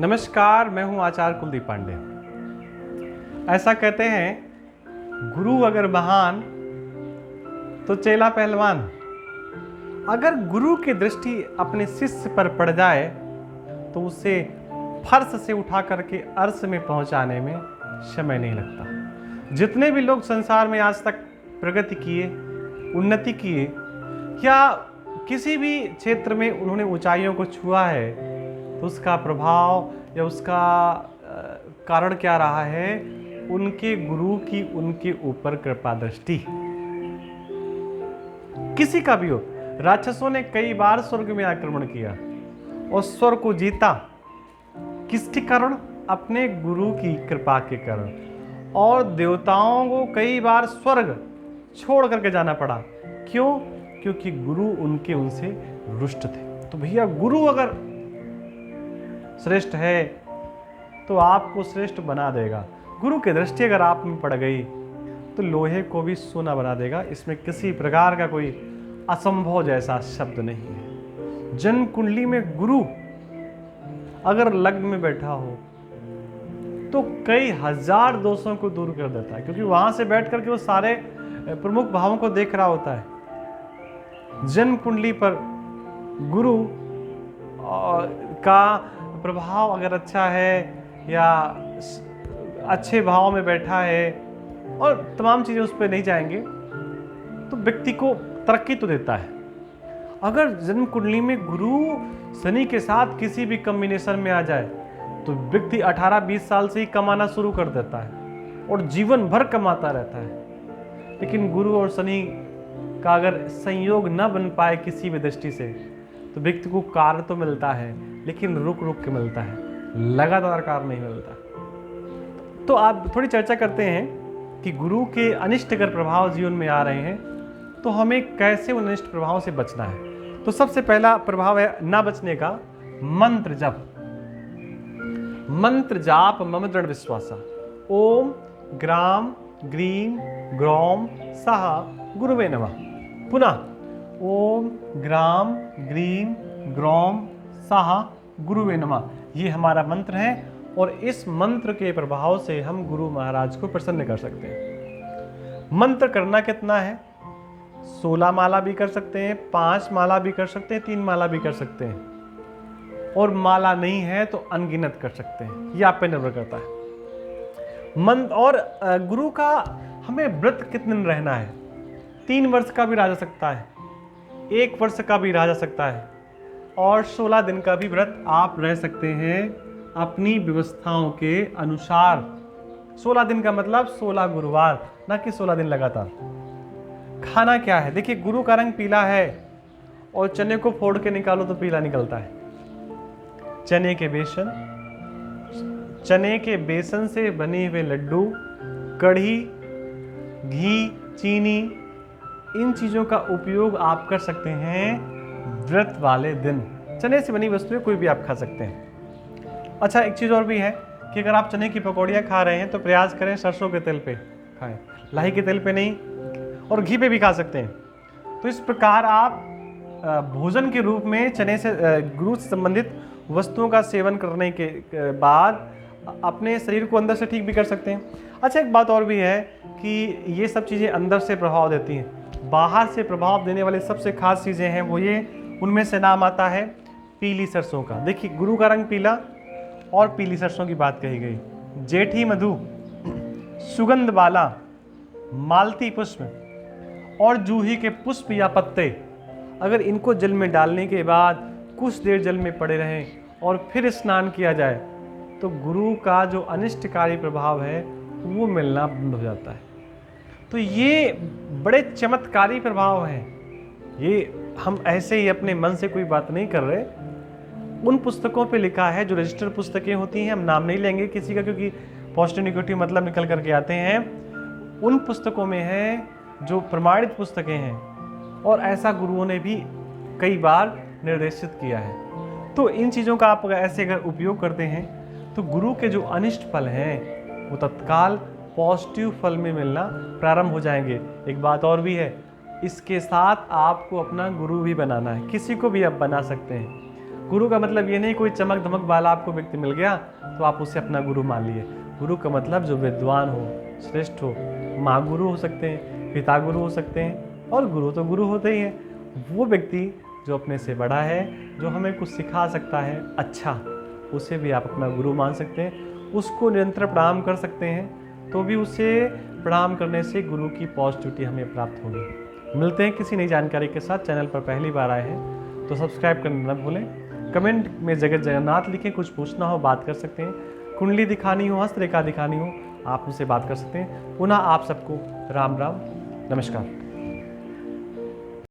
नमस्कार, मैं हूं आचार्य कुलदीप पांडे। ऐसा कहते हैं, गुरु अगर महान तो चेला पहलवान। अगर गुरु की दृष्टि अपने शिष्य पर पड़ जाए तो उसे फर्श से उठा करके अर्श में पहुंचाने में समय नहीं लगता। जितने भी लोग संसार में आज तक प्रगति किए, उन्नति किए या किसी भी क्षेत्र में उन्होंने ऊंचाइयों को छुआ है, तो उसका प्रभाव या उसका कारण क्या रहा है? उनके गुरु की उनके ऊपर कृपा दृष्टि। किसी का भी हो, राक्षसों ने कई बार स्वर्ग में आक्रमण किया और स्वर्ग को जीता। किसके कारण? अपने गुरु की कृपा के कारण। और देवताओं को कई बार स्वर्ग छोड़ करके जाना पड़ा। क्यों? क्योंकि गुरु उनसे रुष्ट थे। तो भैया, गुरु अगर श्रेष्ठ है तो आपको श्रेष्ठ बना देगा। गुरु की दृष्टि अगर आप में पड़ गई तो लोहे को भी सोना बना देगा। इसमें किसी प्रकार का कोई असंभव जैसा शब्द नहीं है। जन्म कुंडली में गुरु अगर लग्न में बैठा हो तो कई हजार दोषों को दूर कर देता है, क्योंकि वहां से बैठ करके वो सारे प्रमुख भावों को देख रहा होता है। जन्म कुंडली पर गुरु का प्रभाव अगर अच्छा है या अच्छे भाव में बैठा है और तमाम चीज़ें उस पर नहीं जाएंगे तो व्यक्ति को तरक्की तो देता है। अगर जन्म कुंडली में गुरु शनि के साथ किसी भी कॉम्बिनेशन में आ जाए तो व्यक्ति 18-20 साल से ही कमाना शुरू कर देता है और जीवन भर कमाता रहता है। लेकिन गुरु और शनि का अगर संयोग न बन पाए किसी भी दृष्टि से तो व्यक्ति को कार्य तो मिलता है, लेकिन रुक रुक के मिलता है, लगातार कार्य नहीं मिलता। तो आप थोड़ी चर्चा करते हैं कि गुरु के अनिष्ट अगर प्रभाव जीवन में आ रहे हैं तो हमें कैसे उन अनिष्ट प्रभावों से बचना है। तो सबसे पहला प्रभाव है ना बचने का, मंत्र जप। मंत्र जाप मम दृढ़ विश्वासा। ओम ग्राम ग्रीम ग्रौम सहा गुरुवे नमः। पुनः ओम ग्राम ग्रीम ग्रौम सहा गुरुवे नमः। ये हमारा मंत्र है और इस मंत्र के प्रभाव से हम गुरु महाराज को प्रसन्न कर सकते हैं। मंत्र करना कितना है? 16 माला भी कर सकते हैं, 5 माला भी कर सकते हैं, 3 माला भी कर सकते हैं, और माला नहीं है तो अनगिनत कर सकते हैं। ये आप पे निर्भर करता है। मंत्र और गुरु का हमें व्रत कितने दिन रहना है? 3 वर्ष का भी रह जा सकता है, 1 वर्ष का भी रह जा सकता है, और 16 दिन का भी व्रत आप रह सकते हैं अपनी व्यवस्थाओं के अनुसार। 16 दिन का मतलब 16 गुरुवार, ना कि 16 दिन लगातार। खाना क्या है? देखिए, गुरु का रंग पीला है और चने को फोड़ के निकालो तो पीला निकलता है। चने के बेसन से बने हुए लड्डू, कढ़ी, घी, चीनी, इन चीज़ों का उपयोग आप कर सकते हैं व्रत वाले दिन। चने से बनी वस्तुएं कोई भी आप खा सकते हैं। अच्छा, एक चीज़ और भी है कि अगर आप चने की पकौड़ियाँ खा रहे हैं तो प्रयास करें सरसों के तेल पे खाएं, लाही के तेल पे नहीं, और घी पे भी खा सकते हैं। तो इस प्रकार आप भोजन के रूप में चने से गुरु से संबंधित वस्तुओं का सेवन करने के बाद अपने शरीर को अंदर से ठीक भी कर सकते हैं। अच्छा, एक बात और भी है कि ये सब चीज़ें अंदर से प्रभाव देती हैं। बाहर से प्रभाव देने वाली सबसे खास चीज़ें हैं वो ये, उनमें से नाम आता है पीली सरसों का। देखिए, गुरु का रंग पीला और पीली सरसों की बात कही गई। जेठी मधु, सुगंध बाला, मालती पुष्प और जूही के पुष्प या पत्ते, अगर इनको जल में डालने के बाद कुछ देर जल में पड़े रहें और फिर स्नान किया जाए तो गुरु का जो अनिष्टकारी प्रभाव है वो मिलना बंद हो जाता है। तो ये बड़े चमत्कारी प्रभाव हैं। ये हम ऐसे ही अपने मन से कोई बात नहीं कर रहे। उन पुस्तकों पे लिखा है जो रजिस्टर्ड पुस्तकें होती हैं, हम नाम नहीं लेंगे किसी का क्योंकि पॉजिटिव नेगेटिव मतलब निकल करके आते हैं। उन पुस्तकों में है जो प्रमाणित पुस्तकें हैं और ऐसा गुरुओं ने भी कई बार निर्देशित किया है। तो इन चीज़ों का आप ऐसे अगर उपयोग करते हैं तो गुरु के जो अनिष्ट फल हैं वो तत्काल पॉजिटिव फल में मिलना प्रारंभ हो जाएंगे। एक बात और भी है, इसके साथ आपको अपना गुरु भी बनाना है। किसी को भी आप बना सकते हैं। गुरु का मतलब ये नहीं कोई चमक धमक वाला आपको व्यक्ति मिल गया तो आप उसे अपना गुरु मान लिए। गुरु का मतलब जो विद्वान हो, श्रेष्ठ हो, माँ गुरु हो सकते हैं, पिता गुरु हो सकते हैं, और गुरु तो गुरु होते ही हैं। वो व्यक्ति जो अपने से बड़ा है, जो हमें कुछ सिखा सकता है अच्छा, उसे भी आप अपना गुरु मान सकते हैं। उसको निरंतर प्रणाम कर सकते हैं तो भी उसे प्रणाम करने से गुरु की पॉजिटिविटी हमें प्राप्त होगी। मिलते हैं किसी नई जानकारी के साथ। चैनल पर पहली बार आए हैं तो सब्सक्राइब करना न भूलें। कमेंट में जगत जगन्नाथ लिखें, कुछ पूछना हो बात कर सकते हैं, कुंडली दिखानी हो, हस्तरेखा दिखानी हो, आप मुझसे बात कर सकते हैं। पुनः आप सबको राम राम, नमस्कार।